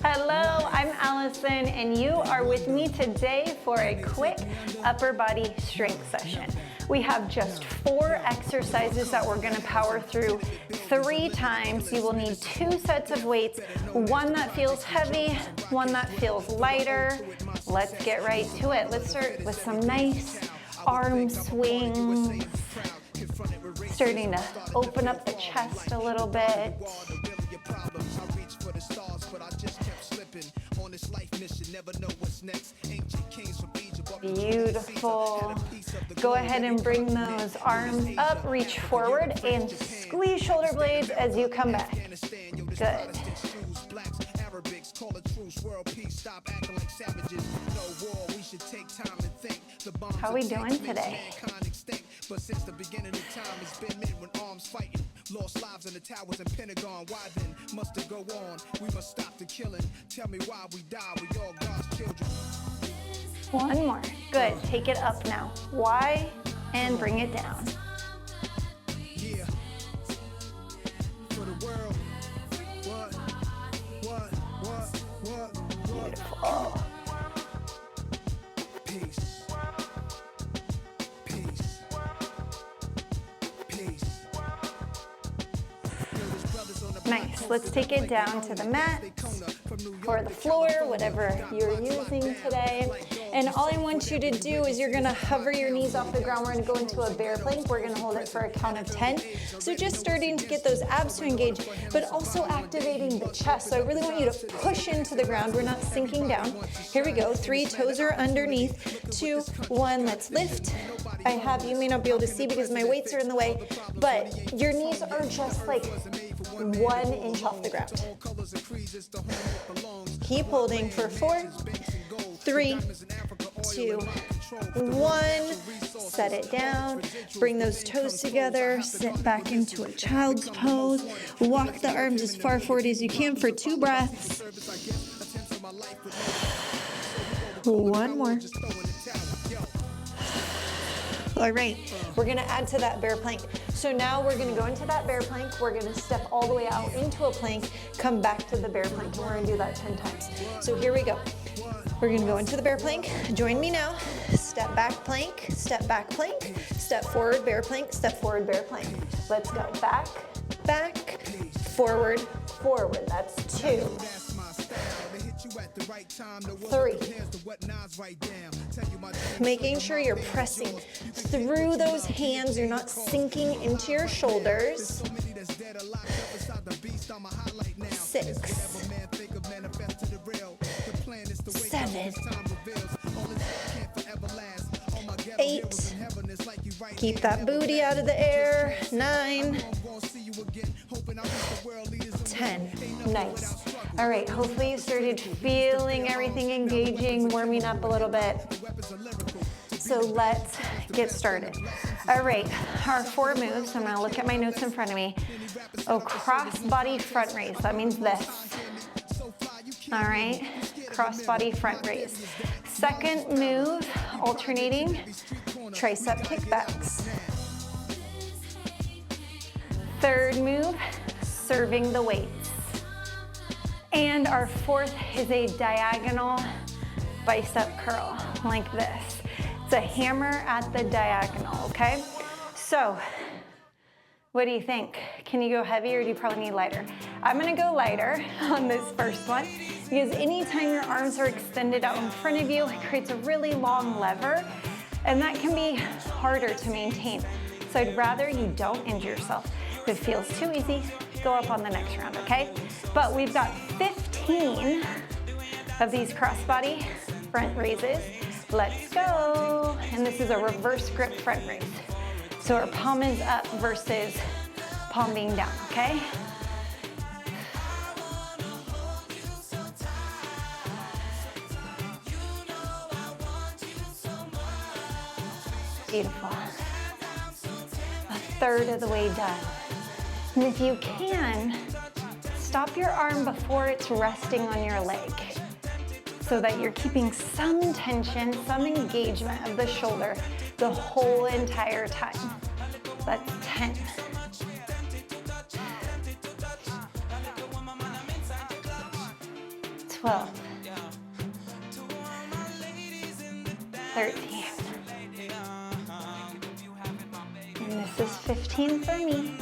Hello, I'm Allison, and you are with me today for a quick upper body strength session. We have just 4 exercises that we're gonna power through 3 times. You will need 2 sets of weights, one that feels heavy, one that feels lighter. Let's get right to it. Let's start with some nice arm swings. Starting to open up the chest a little bit. Beautiful. Go ahead and bring those arms up, reach forward, and squeeze shoulder blades as you come back. Good. How are we doing today? But since the beginning of time, it's been men when arms fighting, lost lives in the towers and Pentagon. Why then must it go on? We must stop the killing. Tell me why we die. We all God's children. One more. Good. Take it up now. Why? And bring it down. Yeah. For the world. What? Beautiful. Peace. Nice. Let's take it down to the mat or the floor, whatever you're using today. And all I want you to do is you're gonna hover your knees off the ground. We're gonna go into a bear plank. We're gonna hold it for a count of 10. So just starting to get those abs to engage, but also activating the chest. So I really want you to push into the ground. We're not sinking down. Here we go. 3 toes are underneath. 2, 1, let's lift. You may not be able to see because my weights are in the way, but your knees are just like 1 inch off the ground. Keep holding for 4, 3, 2, 1. Set it down. Bring those toes together. Sit back into a child's pose. Walk the arms as far forward as you can for 2 breaths. 1 more. All right, we're gonna add to that bear plank. So now we're gonna go into that bear plank. We're gonna step all the way out into a plank, come back to the bear plank, and we're gonna do that 10 times. So here we go. We're gonna go into the bear plank. Join me now. Step back plank, step forward bear plank, step forward bear plank. Let's go. Back, back, forward, forward. That's 2. 3. Making sure you're pressing through those hands. You're not sinking into your shoulders. 6. 7. 8. Keep that booty out of the air. 9. 10. Nice. All right, hopefully you started feeling everything engaging, warming up a little bit. So let's get started. All right, our 4 moves. I'm gonna look at my notes in front of me. Oh, cross body front raise. That means this. All right, cross body front raise. Second move, alternating tricep kickbacks. Third move, serving the weights. And our 4th is a diagonal bicep curl, like this. It's a hammer at the diagonal, okay? So, what do you think? Can you go heavy or do you probably need lighter? I'm gonna go lighter on this first one because anytime your arms are extended out in front of you, it creates a really long lever, and that can be harder to maintain. So I'd rather you don't injure yourself. If it feels too easy, go up on the next round, okay? But we've got 15 of these crossbody front raises. Let's go. And this is a reverse grip front raise. So our palm is up versus palm being down, okay? Beautiful. A third of the way done. And if you can, stop your arm before it's resting on your leg so that you're keeping some tension, some engagement of the shoulder the whole entire time. That's 10. 12. 12, 13. And this is 15 for me.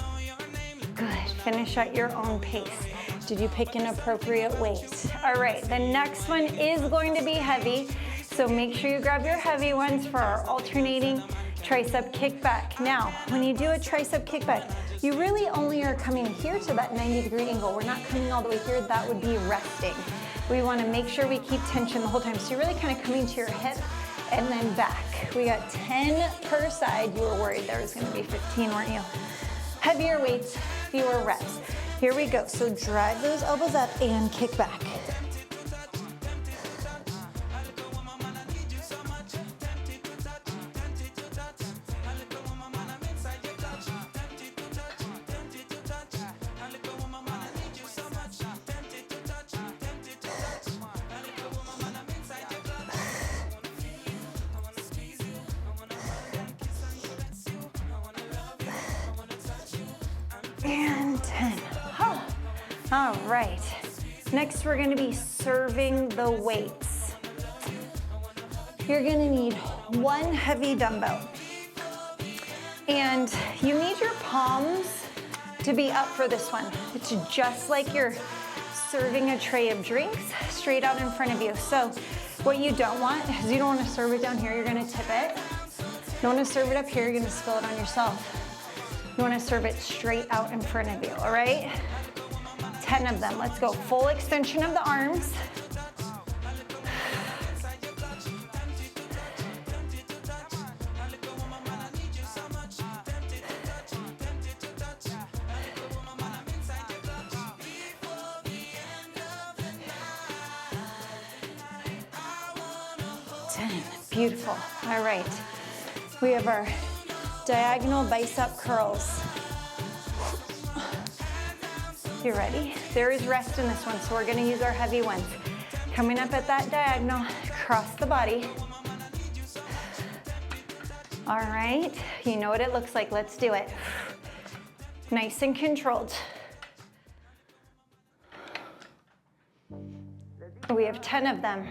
Good, finish at your own pace. Did you pick an appropriate weight? All right, the next one is going to be heavy, so make sure you grab your heavy ones for our alternating tricep kickback. Now, when you do a tricep kickback, you really only are coming here to that 90-degree angle. We're not coming all the way here, that would be resting. We wanna make sure we keep tension the whole time. So you're really kind of coming to your hip and then back. We got 10 per side. You were worried there was gonna be 15, weren't you? Heavier weights, fewer reps. Here we go, so drive those elbows up and kick back. And 10. All right. Next, we're gonna be serving the weights. You're gonna need one heavy dumbbell. And you need your palms to be up for this one. It's just like you're serving a tray of drinks straight out in front of you. So what you don't want is you don't wanna serve it down here, you're gonna tip it. You don't wanna serve it up here, you're gonna spill it on yourself. You wanna serve it straight out in front of you, all right? 10 of them, let's go. Full extension of the arms. Beautiful, all right. We have our diagonal bicep curls. You ready? There is rest in this one, so we're gonna use our heavy ones. Coming up at that diagonal, across the body. All right, you know what it looks like, let's do it. Nice and controlled. We have 10 of them.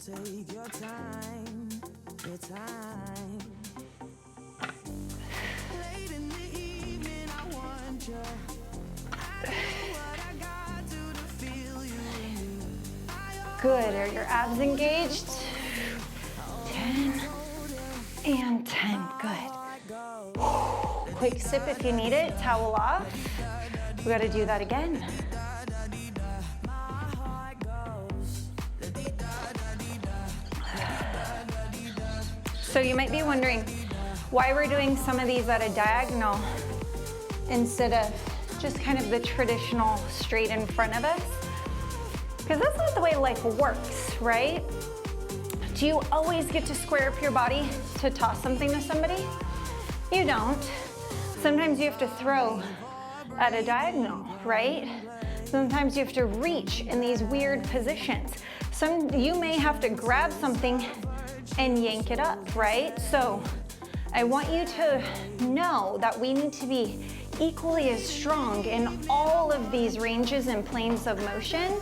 Take your time, your time. Late in the evening, I want you. I do what I got to feel you. Good, are your abs engaged? 10 and 10, good. Quick sip if you need it, towel off. We gotta do that again. So you might be wondering why we're doing some of these at a diagonal instead of just kind of the traditional straight in front of us. Because that's not the way life works, right? Do you always get to square up your body to toss something to somebody? You don't. Sometimes you have to throw at a diagonal, right? Sometimes you have to reach in these weird positions. You may have to grab something and yank it up, right? So I want you to know that we need to be equally as strong in all of these ranges and planes of motion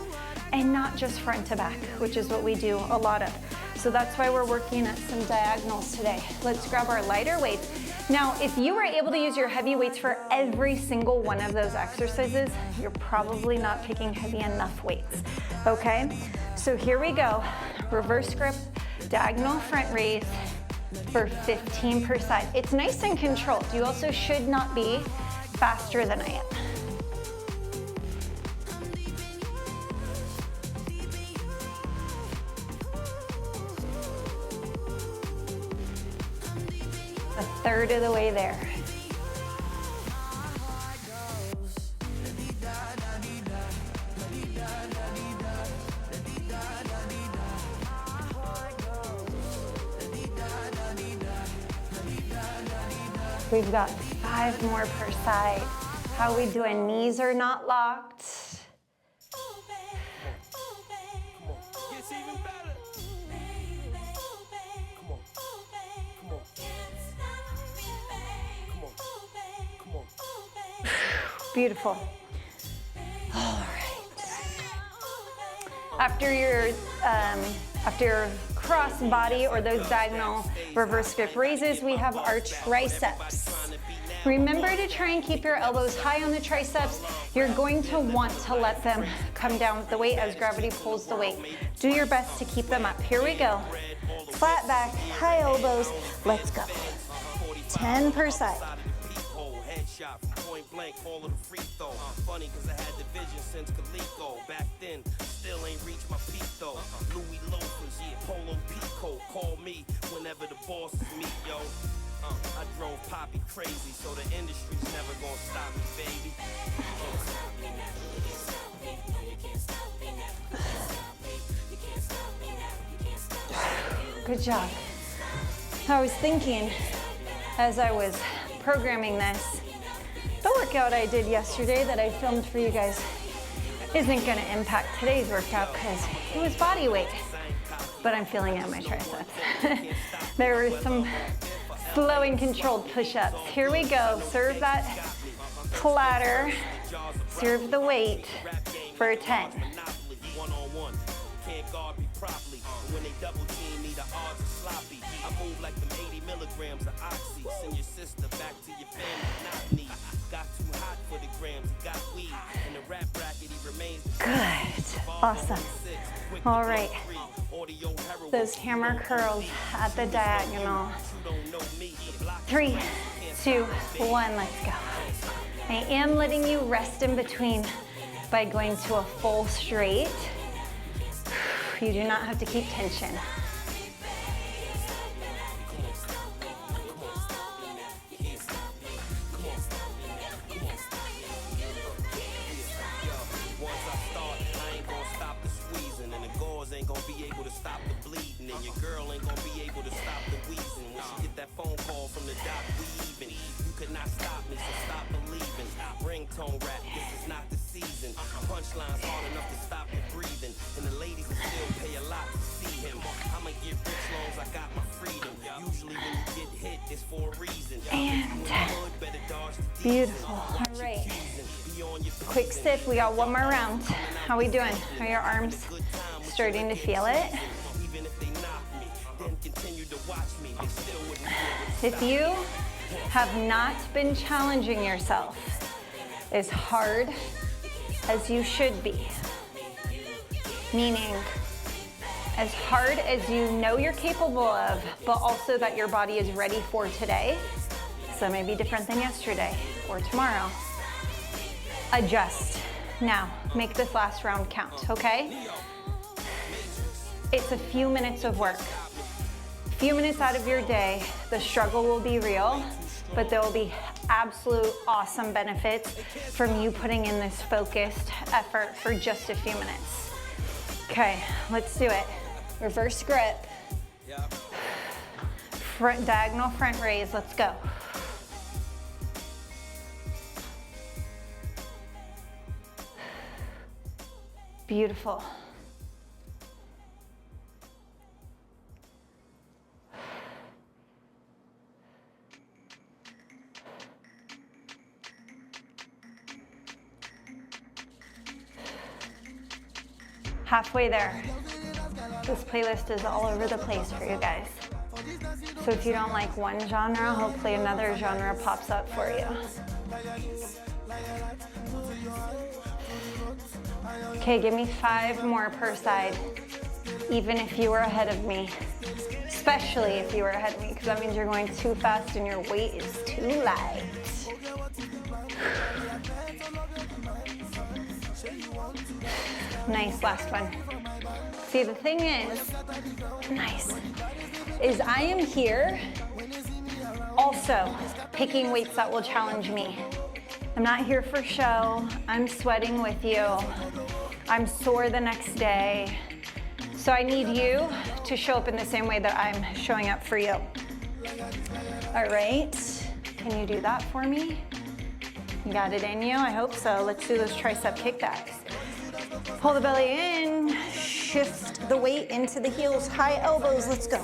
and not just front to back, which is what we do a lot of. So that's why we're working at some diagonals today. Let's grab our lighter weights. Now, if you were able to use your heavy weights for every single one of those exercises, you're probably not picking heavy enough weights, okay? So here we go, reverse grip, diagonal front raise for 15 per side. It's nice and controlled. You also should not be faster than I am. A third of the way there. We've got 5 more per side. How we doing? Knees are not locked. Beautiful. All right. After your cross body or those diagonal reverse grip raises, we have our triceps. Remember to try and keep your elbows high on the triceps. You're going to want to let them come down with the weight as gravity pulls the weight. Do your best to keep them up. Here we go. Flat back, high elbows. Let's go. 10 per side. Shot from point blank, call it a free throw. Funny cause I had the vision since Coleco. Back then, still ain't reached my peak though. Louis loafers, yeah, Polo Pico. Call me whenever the bosses meet, yo. I drove Poppy crazy, so the industry's never gonna stop me, baby. Good job. I was thinking as I was programming this, the workout I did yesterday that I filmed for you guys isn't gonna impact today's workout because it was body weight, but I'm feeling it in my triceps. There were some slow and controlled push-ups. Here we go, serve that platter, serve the weight for 10. Can't guard me properly. When they double team me, the odds are sloppy. I move like them 80 milligrams of oxy. Send your sister back to your family, not me. Got too hot for the grams, he got weed. In the rap bracket, he remains. Good, awesome. All right, those hammer curls at the diagonal. 3, 2, 1, let's go. I am letting you rest in between by going to a full straight. You do not have to keep tension. Ain't gonna be able to stop the bleeding, and your girl ain't gonna be able to stop the wheezing. When she get that phone call from the doc, we even. You could not stop me, so stop believing. Ringtone rap, this is not the season. Punchlines hard enough to stop the breathing, and the ladies will still pay a lot to see him. I'ma get rich long as I got my freedom. Usually when you get hit, it's for a reason. And beautiful. All right. Quick sip. We got one more round. How we doing? Are your arms starting to feel it? If you have not been challenging yourself as hard as you should be, meaning as hard as you know you're capable of, but also that your body is ready for today, so maybe different than yesterday or tomorrow, adjust. Now, make this last round count, okay? It's a few minutes of work. A few minutes out of your day, the struggle will be real, but there will be absolute awesome benefits from you putting in this focused effort for just a few minutes. Okay, let's do it. Reverse grip. Front diagonal front raise, let's go. Beautiful. Halfway there. This playlist is all over the place for you guys. So if you don't like one genre, hopefully another genre pops up for you. Okay, give me 5 more per side, even if you were ahead of me. Especially if you were ahead of me, because that means you're going too fast and your weight is too light. Nice, last one. See, the thing is, nice, is I am here also picking weights that will challenge me. I'm not here for show. I'm sweating with you. I'm sore the next day. So I need you to show up in the same way that I'm showing up for you. All right, can you do that for me? You got it in you? I hope so. Let's do those tricep kickbacks. Pull the belly in, shift the weight into the heels, high elbows, let's go.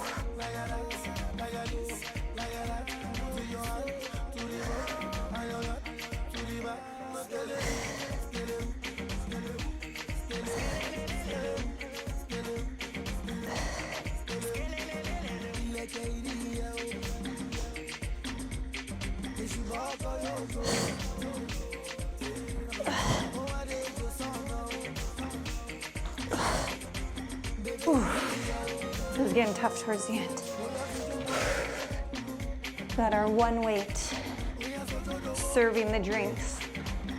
is getting tough towards the end. Got our one weight. Serving the drinks.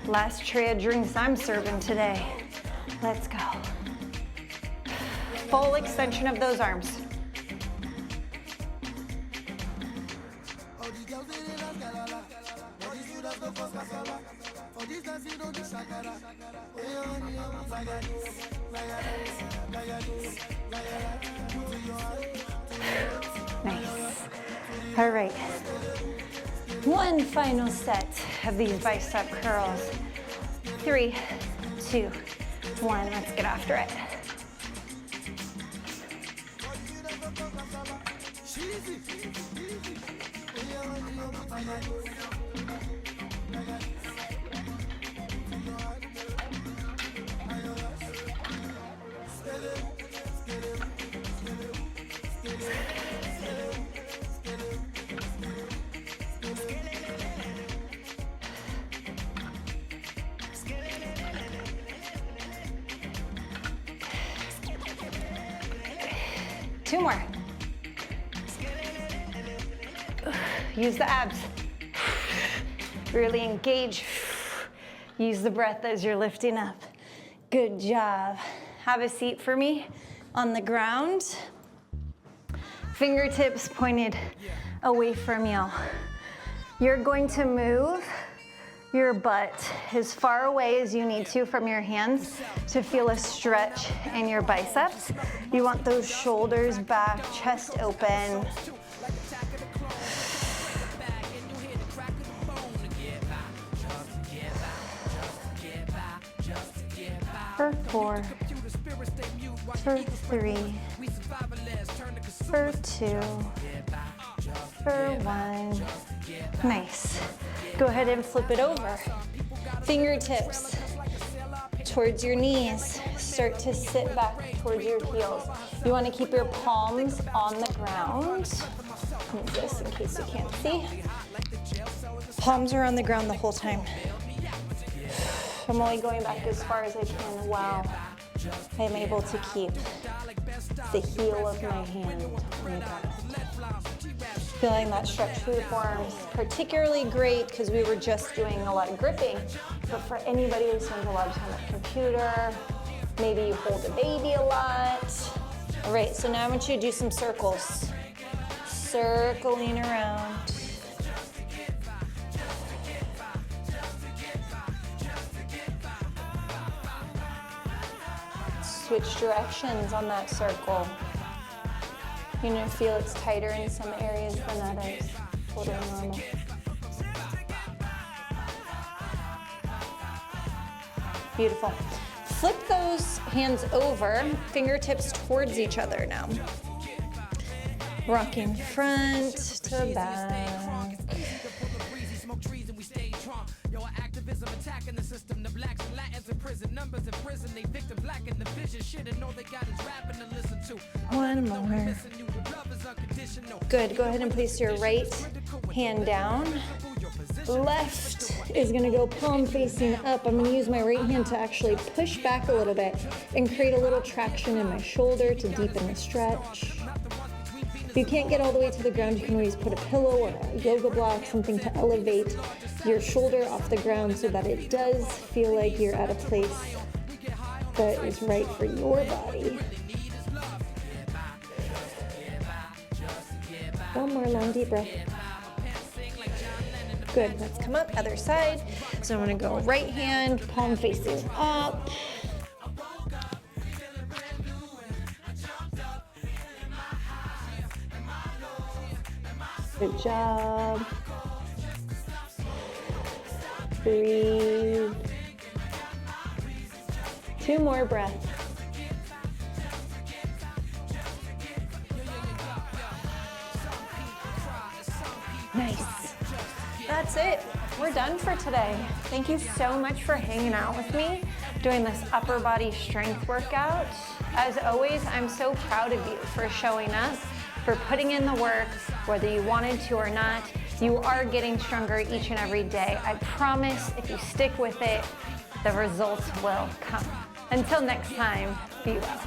Last tray of drinks I'm serving today. Let's go. Full extension of those arms. Nice. All right. One final set of these bicep curls. 3, 2, 1. Let's get after it. Two more. Use the abs. Really engage. Use the breath as you're lifting up. Good job. Have a seat for me on the ground. Fingertips pointed away from you. You're going to move your butt as far away as you need to from your hands to feel a stretch in your biceps. You want those shoulders back, chest open. For 4, for 3, for 2, for 1. Nice. Go ahead and flip it over. Fingertips towards your knees. Start to sit back towards your heels. You want to keep your palms on the ground. Move this in case you can't see. Palms are on the ground the whole time. I'm only going back as far as I can while I'm able to keep the heel of my hand on the ground. Feeling that stretch through the forearms, particularly great because we were just doing a lot of gripping, but for anybody who spends a lot of time at the computer, maybe you hold a baby a lot. All right, so now I want you to do some circles. Circling around. Switch directions on that circle. You're gonna feel it's tighter in some areas than others. Totally normal. Beautiful. Flip those hands over, fingertips towards each other now. Rocking front to back. Attacking the system, the blacks and Latins in prison, numbers in prison, they victim black in the vision, shit, and all they got is rapping to listen to. One more. Good, go ahead and place your right hand down. Left is gonna go palm facing up. I'm gonna use my right hand to actually push back a little bit and create a little traction in my shoulder to deepen the stretch. If you can't get all the way to the ground, you can always put a pillow or a yoga block, something to elevate your shoulder off the ground so that it does feel like you're at a place that is right for your body. One more long deep breath. Good, let's come up, other side. So I'm gonna go right hand, palm facing up. Good job. Breathe. 2 more breaths. Nice. That's it. We're done for today. Thank you so much for hanging out with me, doing this upper body strength workout. As always, I'm so proud of you for showing up, for putting in the work, whether you wanted to or not. You are getting stronger each and every day. I promise if you stick with it, the results will come. Until next time, be well.